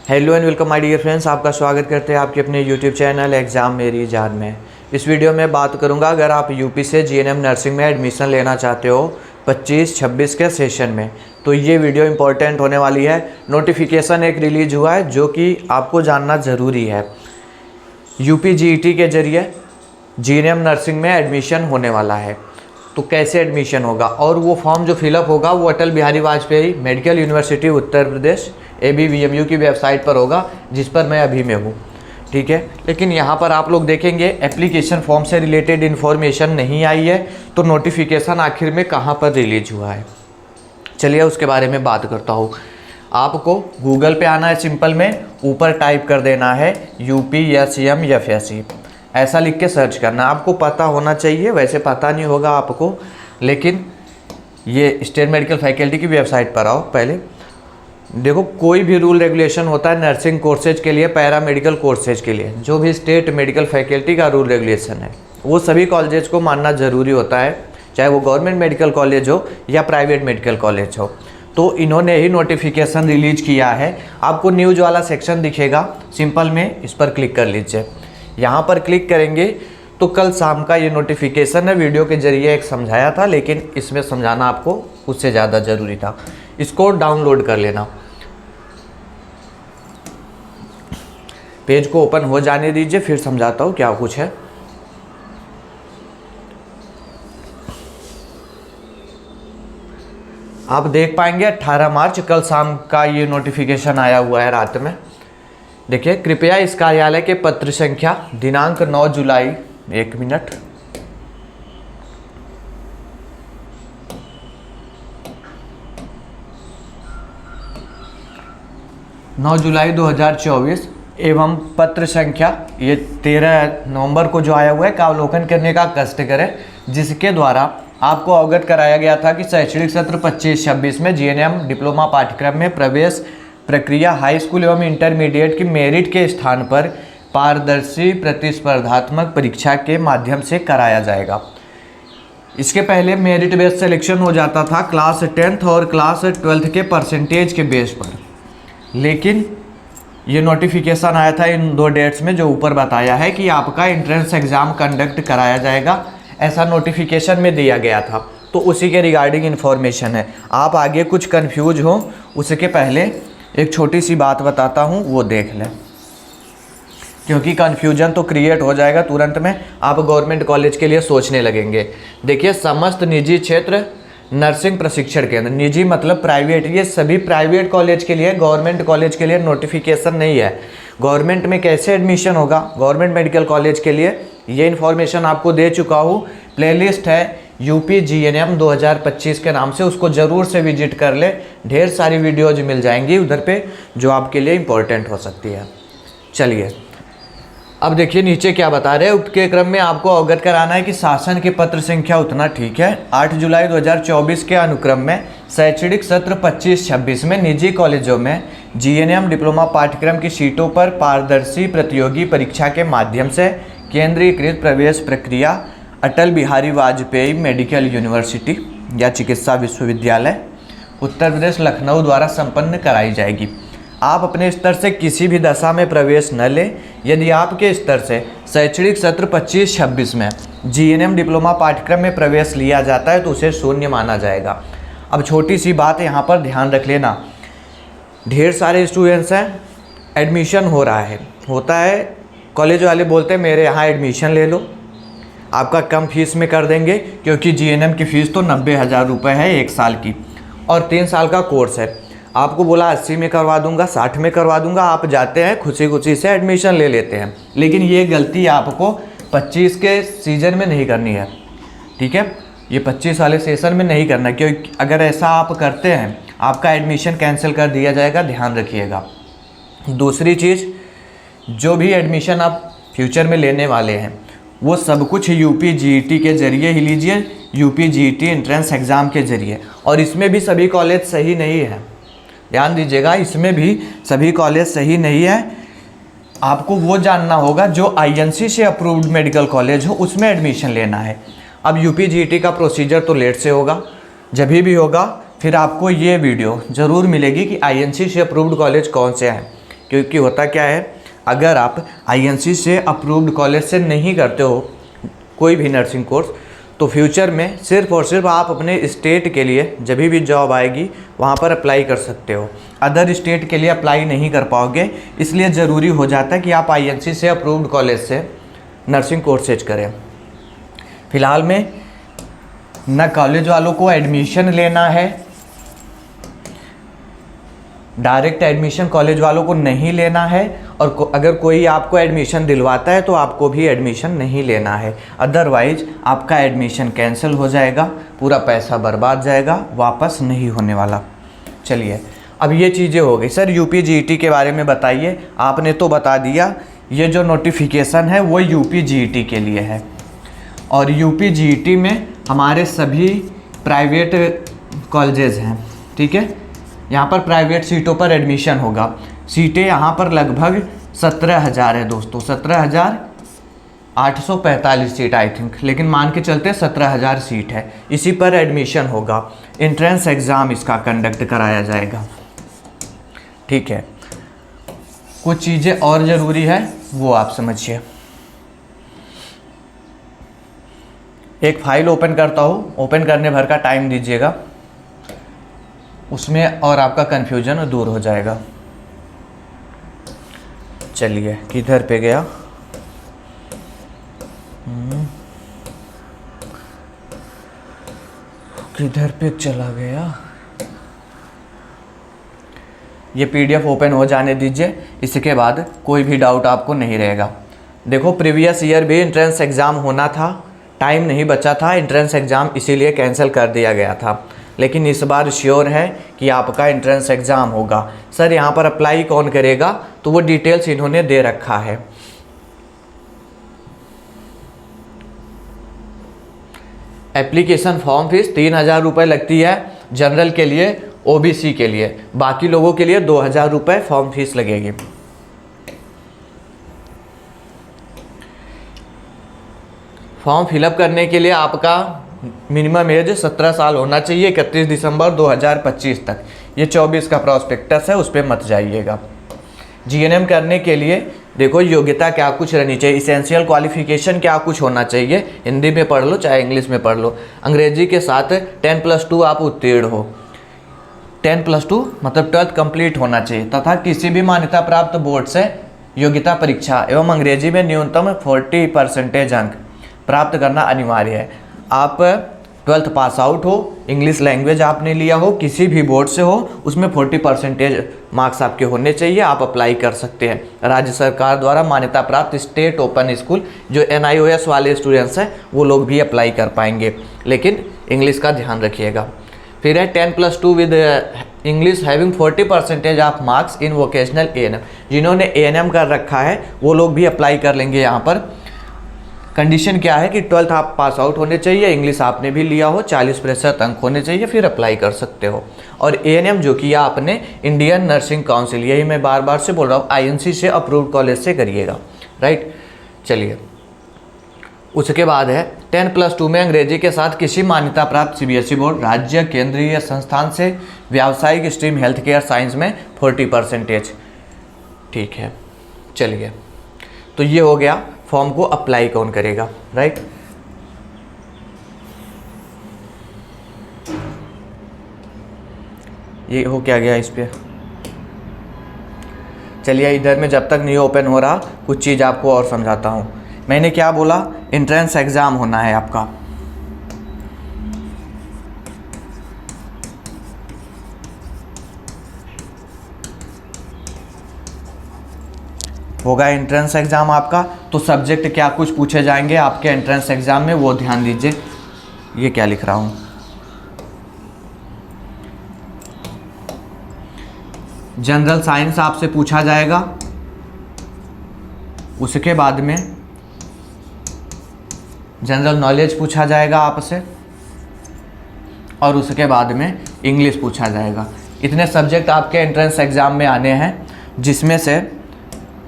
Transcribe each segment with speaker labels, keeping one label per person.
Speaker 1: Hello and welcome my dear friends, आपका स्वागत करते हैं आपके अपने यूट्यूब चैनल एग्ज़ाम मेरी जान में। इस वीडियो में बात करूंगा, अगर आप यूपी से जीएनएम नर्सिंग में एडमिशन लेना चाहते हो 25-26 के सेशन में, तो ये वीडियो इंपॉर्टेंट होने वाली है। नोटिफिकेशन एक रिलीज हुआ है जो कि आपको जानना ज़रूरी है। यूपी जीईटी के ज़रिए जीएनएम नर्सिंग में एडमिशन होने वाला है, तो कैसे एडमिशन होगा और वो फॉर्म जो फिलअप होगा वो Atal Bihari Vajpayee medical university Uttar Pradesh ABVMU की वेबसाइट पर होगा, जिस पर मैं अभी में हूँ। ठीक है, लेकिन यहाँ पर आप लोग देखेंगे एप्लीकेशन फॉर्म से रिलेटेड इन्फॉर्मेशन नहीं आई है, तो नोटिफिकेशन आखिर में कहाँ पर रिलीज हुआ है, चलिए उसके बारे में बात करता हूँ। आपको गूगल पे आना है, सिंपल में ऊपर टाइप कर देना है UPSCM ऐसा लिख के सर्च करना। आपको पता होना चाहिए, वैसे पता नहीं होगा आपको, लेकिन ये स्टेट मेडिकल फैकल्टी की वेबसाइट पर आओ। पहले देखो, कोई भी रूल रेगुलेशन होता है नर्सिंग कोर्सेज के लिए, पैरा मेडिकल कोर्सेज के लिए, जो भी स्टेट मेडिकल फैकल्टी का रूल रेगुलेशन है वो सभी कॉलेजेस को मानना ज़रूरी होता है, चाहे वो गवर्नमेंट मेडिकल कॉलेज हो या प्राइवेट मेडिकल कॉलेज हो। तो इन्होंने ही नोटिफिकेशन रिलीज किया है। आपको न्यूज़ वाला सेक्शन दिखेगा, सिंपल में इस पर क्लिक कर लीजिए। यहाँ पर क्लिक करेंगे तो कल शाम का ये नोटिफिकेशन है, वीडियो के जरिए एक समझाया था, लेकिन इसमें समझाना आपको उससे ज़्यादा ज़रूरी था। इसको डाउनलोड कर लेना, पेज को ओपन हो जाने दीजिए, फिर समझाता हूँ क्या कुछ है। आप देख पाएंगे 18 मार्च कल शाम का ये नोटिफिकेशन आया हुआ है रात में। देखिए, कृपया इस कार्यालय के पत्र संख्या दिनांक 9 जुलाई, एक मिनट, जुलाई 2024 एवं पत्र संख्या ये 13 नवंबर को जो आया हुआ है का अवलोकन करने का कष्ट करें, जिसके द्वारा आपको अवगत कराया गया था कि शैक्षणिक सत्र 25-26 में जीएनएम डिप्लोमा पाठ्यक्रम में प्रवेश प्रक्रिया हाई स्कूल एवं इंटरमीडिएट की मेरिट के स्थान पर पारदर्शी प्रतिस्पर्धात्मक परीक्षा के माध्यम से कराया जाएगा। इसके पहले मेरिट बेस्ड सिलेक्शन हो जाता था क्लास 10th और क्लास 12th के परसेंटेज के बेस पर, लेकिन ये नोटिफिकेशन आया था इन 2 डेट्स में जो ऊपर बताया है कि आपका एंट्रेंस एग्ज़ाम कंडक्ट कराया जाएगा, ऐसा नोटिफिकेशन में दिया गया था। तो उसी के रिगार्डिंग इन्फॉर्मेशन है। आप आगे कुछ कंफ्यूज हो उसके पहले एक छोटी सी बात बताता हूँ, वो देख लें, क्योंकि कन्फ्यूजन तो क्रिएट हो जाएगा तुरंत में, आप गवर्नमेंट कॉलेज के लिए सोचने लगेंगे। देखिए, समस्त निजी क्षेत्र नर्सिंग प्रशिक्षण केंद्र, निजी मतलब प्राइवेट, ये सभी प्राइवेट कॉलेज के लिए, गवर्नमेंट कॉलेज के लिए नोटिफिकेशन नहीं है। गवर्नमेंट में कैसे एडमिशन होगा गवर्नमेंट मेडिकल कॉलेज के लिए, ये इन्फॉर्मेशन आपको दे चुका हूँ। प्लेलिस्ट है यूपी जीएनएम 2025 के नाम से, उसको ज़रूर से विजिट कर ले, ढेर सारी वीडियोज मिल जाएंगी उधर पे जो आपके लिए इम्पोर्टेंट हो सकती है। चलिए अब देखिए नीचे क्या बता रहे हैं। उसके क्रम में आपको अवगत कराना है कि शासन के पत्र संख्या उतना ठीक है। 8 जुलाई 2024 के अनुक्रम में शैक्षणिक सत्र 25-26 में निजी कॉलेजों में जीएनएम डिप्लोमा पाठ्यक्रम की सीटों पर पारदर्शी प्रतियोगी परीक्षा के माध्यम से केंद्रीकृत प्रवेश प्रक्रिया अटल बिहारी वाजपेयी मेडिकल यूनिवर्सिटी या चिकित्सा विश्वविद्यालय उत्तर प्रदेश लखनऊ द्वारा संपन्न कराई जाएगी। आप अपने स्तर से किसी भी दशा में प्रवेश न लें। यदि आपके स्तर से शैक्षणिक सत्र 25-26 में जीएनएम डिप्लोमा पाठ्यक्रम में प्रवेश लिया जाता है तो उसे शून्य माना जाएगा। अब छोटी सी बात यहाँ पर ध्यान रख लेना, ढेर सारे स्टूडेंट्स हैं, एडमिशन हो रहा है, होता है, कॉलेज वाले बोलते हैं मेरे यहाँ एडमिशन ले लो, आपका कम फीस में कर देंगे, क्योंकि जीएनएम की फ़ीस तो 90,000 रुपये है 1 साल की, और 3 साल का कोर्स है। आपको बोला 80 में करवा दूंगा, 60 में करवा दूंगा, आप जाते हैं खुशी खुशी से एडमिशन ले लेते हैं। लेकिन ये गलती आपको 25 के सीज़न में नहीं करनी है, ठीक है, ये 25 वाले सेशन में नहीं करना, क्योंकि अगर ऐसा आप करते हैं आपका एडमिशन कैंसिल कर दिया जाएगा, ध्यान रखिएगा। दूसरी चीज़, जो भी एडमिशन आप फ्यूचर में लेने वाले हैं वो सब कुछ यूपी जीईटी के ज़रिए ही लीजिए, यूपी जीईटी एंट्रेंस एग्ज़ाम के ज़रिए। और इसमें भी सभी कॉलेज सही नहीं है, ध्यान दीजिएगा, इसमें भी सभी कॉलेज सही नहीं है। आपको वो जानना होगा जो आईएनसी से अप्रूव्ड मेडिकल कॉलेज हो, उसमें एडमिशन लेना है। अब यूपी जीईटी का प्रोसीजर तो लेट से होगा, जब भी होगा फिर आपको ये वीडियो ज़रूर मिलेगी कि आईएनसी से अप्रूव्ड कॉलेज कौन से हैं, क्योंकि होता क्या है, अगर आप आईएनसी से अप्रूव्ड कॉलेज से नहीं करते हो कोई भी नर्सिंग कोर्स, तो फ्यूचर में सिर्फ और सिर्फ आप अपने स्टेट के लिए जब भी जॉब आएगी वहाँ पर अप्लाई कर सकते हो, अदर स्टेट के लिए अप्लाई नहीं कर पाओगे। इसलिए ज़रूरी हो जाता है कि आप आईएनसी से अप्रूव्ड कॉलेज से नर्सिंग कोर्सेज करें। फ़िलहाल में न कॉलेज वालों को एडमिशन लेना है, डायरेक्ट एडमिशन कॉलेज वालों को नहीं लेना है, और अगर कोई आपको एडमिशन दिलवाता है तो आपको भी एडमिशन नहीं लेना है, अदरवाइज आपका एडमिशन कैंसिल हो जाएगा, पूरा पैसा बर्बाद जाएगा, वापस नहीं होने वाला। चलिए, अब ये चीज़ें हो गई। सर यूपी जीईटी के बारे में बताइए। आपने तो बता दिया, ये जो नोटिफिकेशन है वो यूपी जीईटी के लिए है, और यूपी जीईटी में हमारे सभी प्राइवेट कॉलेजेस हैं, ठीक है। यहाँ पर प्राइवेट सीटों पर एडमिशन होगा। सीटें यहाँ पर लगभग 17,000 है दोस्तों, 17,845 सीट आई थिंक, लेकिन मान के चलते 17,000 सीट है। इसी पर एडमिशन होगा। एंट्रेंस एग्ज़ाम इसका कंडक्ट कराया जाएगा, ठीक है। कुछ चीज़ें और ज़रूरी है वो आप समझिए। एक फाइल ओपन करता हूँ, ओपन करने भर का टाइम दीजिएगा, उसमें और आपका कन्फ्यूजन दूर हो जाएगा। चलिए, किधर पे गया? किधर पे चला गया? ये पीडीएफ ओपन हो जाने दीजिए, इसके बाद कोई भी डाउट आपको नहीं रहेगा। देखो, प्रीवियस ईयर भी एंट्रेंस एग्ज़ाम होना था, टाइम नहीं बचा था, एंट्रेंस एग्ज़ाम इसीलिए कैंसिल कर दिया गया था, लेकिन इस बार श्योर है कि आपका एंट्रेंस एग्ज़ाम होगा। सर यहाँ पर अप्लाई कौन करेगा? तो वो डिटेल्स इन्होंने दे रखा है। एप्लीकेशन फॉर्म फीस 3,000 रुपये लगती है जनरल के लिए, ओबीसी के लिए, बाकी लोगों के लिए 2,000 रुपये फॉर्म फीस लगेगी। फॉर्म फिलअप करने के लिए आपका मिनिमम एज 17 साल होना चाहिए 31 दिसंबर 2025 तक। ये 24 का प्रॉस्पेक्टस है, उस पर मत जाइएगा। जीएनएम करने के लिए देखो योग्यता क्या कुछ रहनी चाहिए, इसेंशियल क्वालिफिकेशन क्या कुछ होना चाहिए, हिंदी में पढ़ लो चाहे इंग्लिश में पढ़ लो। अंग्रेजी के साथ 10+2 आप उत्तीर्ण हो, 10+2 मतलब 12th कंप्लीट होना चाहिए, तथा किसी भी मान्यता प्राप्त बोर्ड से योग्यता परीक्षा एवं अंग्रेजी में न्यूनतम 40% अंक प्राप्त करना अनिवार्य है। आप 12th पास आउट हो, इंग्लिश लैंग्वेज आपने लिया हो, किसी भी बोर्ड से हो, उसमें 40% मार्क्स आपके होने चाहिए, आप अप्लाई कर सकते हैं। राज्य सरकार द्वारा मान्यता प्राप्त स्टेट ओपन स्कूल जो NIOS वाले स्टूडेंट्स हैं वो लोग भी अप्लाई कर पाएंगे, लेकिन इंग्लिश का ध्यान रखिएगा। फिर है 10+2 with English having 40% of marks in vocational ANM। जिन्होंने ANM कर रखा है वो लोग भी अप्लाई कर लेंगे। यहाँ पर कंडीशन क्या है कि 12th आप पास आउट होने चाहिए, इंग्लिश आपने भी लिया हो, 40% अंक होने चाहिए, फिर अप्लाई कर सकते हो। और ANM जो किया आपने इंडियन नर्सिंग काउंसिल, यही मैं बार बार से बोल रहा हूँ, INC से अप्रूव्ड कॉलेज से करिएगा, राइट। चलिए, उसके बाद है 10+2 में अंग्रेजी के साथ किसी मान्यता प्राप्त CBSE बोर्ड, राज्य, केंद्रीय संस्थान से व्यावसायिक स्ट्रीम हेल्थ केयर साइंस में 40%, ठीक है। चलिए, तो ये हो गया फॉर्म को अप्लाई कौन करेगा, राइट। ये हो क्या गया इस पे? चलिए, इधर में जब तक नहीं ओपन हो रहा कुछ चीज़ आपको और समझाता हूँ। मैंने क्या बोला, एंट्रेंस एग्ज़ाम होना है आपका। होगा एंट्रेंस एग्ज़ाम आपका, तो सब्जेक्ट क्या कुछ पूछे जाएंगे आपके एंट्रेंस एग्ज़ाम में वो ध्यान दीजिए। ये क्या लिख रहा हूँ, जनरल साइंस आपसे पूछा जाएगा, उसके बाद में जनरल नॉलेज पूछा जाएगा आपसे, और उसके बाद में इंग्लिश पूछा जाएगा। इतने सब्जेक्ट आपके एंट्रेंस एग्ज़ाम में आने हैं, जिसमें से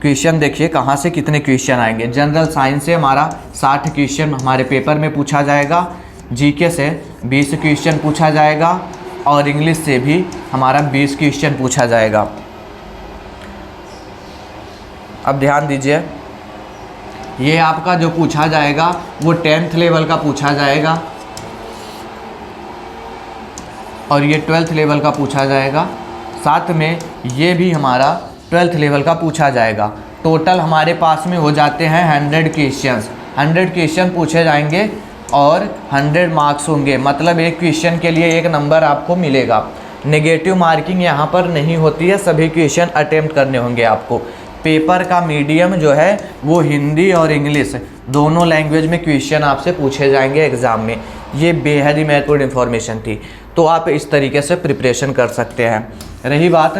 Speaker 1: क्वेश्चन देखिए कहाँ से कितने क्वेश्चन आएंगे। जनरल साइंस से हमारा 60 क्वेश्चन हमारे पेपर में पूछा जाएगा, जीके से 20 क्वेश्चन पूछा जाएगा, और इंग्लिश से भी हमारा 20 क्वेश्चन पूछा जाएगा। अब ध्यान दीजिए, ये आपका जो पूछा जाएगा वो 10th लेवल का पूछा जाएगा और ये 12th लेवल का पूछा जाएगा, साथ में ये भी हमारा 12th लेवल का पूछा जाएगा। टोटल हमारे पास में हो जाते हैं 100 क्वेश्चंस। 100 क्वेश्चन पूछे जाएंगे और 100 मार्क्स होंगे, मतलब एक क्वेश्चन के लिए 1 नंबर आपको मिलेगा। नेगेटिव मार्किंग यहाँ पर नहीं होती है, सभी क्वेश्चन अटेम्प्ट करने होंगे आपको। पेपर का मीडियम जो है वो हिंदी और इंग्लिश दोनों लैंग्वेज में क्वेश्चन आपसे पूछे जाएंगे एग्ज़ाम में। ये बेहद ही महत्वपूर्ण इन्फॉर्मेशन थी, तो आप इस तरीके से प्रिपरेशन कर सकते हैं। रही बात,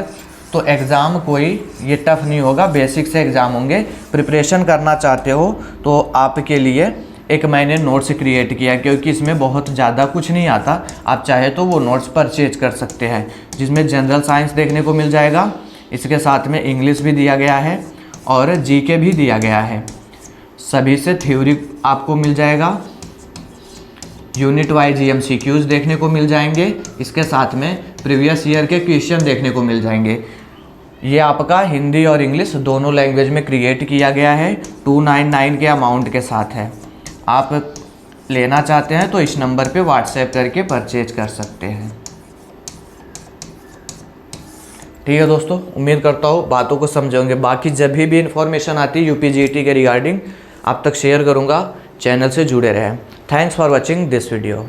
Speaker 1: तो एग्ज़ाम कोई ये टफ़ नहीं होगा, बेसिक से एग्ज़ाम होंगे। प्रिपरेशन करना चाहते हो तो आपके लिए एक मैंने नोट्स क्रिएट किया, क्योंकि इसमें बहुत ज़्यादा कुछ नहीं आता। आप चाहे तो वो नोट्स परचेज कर सकते हैं, जिसमें जनरल साइंस देखने को मिल जाएगा, इसके साथ में इंग्लिश भी दिया गया है और जीके भी दिया गया है। सभी से थ्योरी आपको मिल जाएगा, यूनिट वाइज एमसीक्यूज देखने को मिल जाएंगे, इसके साथ में प्रीवियस ईयर के क्वेश्चन देखने को मिल जाएंगे। ये आपका हिंदी और इंग्लिश दोनों लैंग्वेज में क्रिएट किया गया है, 299 के अमाउंट के साथ है। आप लेना चाहते हैं तो इस नंबर पे व्हाट्सएप करके परचेज कर सकते हैं। ठीक है दोस्तों, उम्मीद करता हूँ बातों को समझोगे। बाकी जब भी इन्फॉर्मेशन आती है यूपीजीटी के रिगार्डिंग आप तक शेयर करूँगा। चैनल से जुड़े रहें। Thanks for watching this video.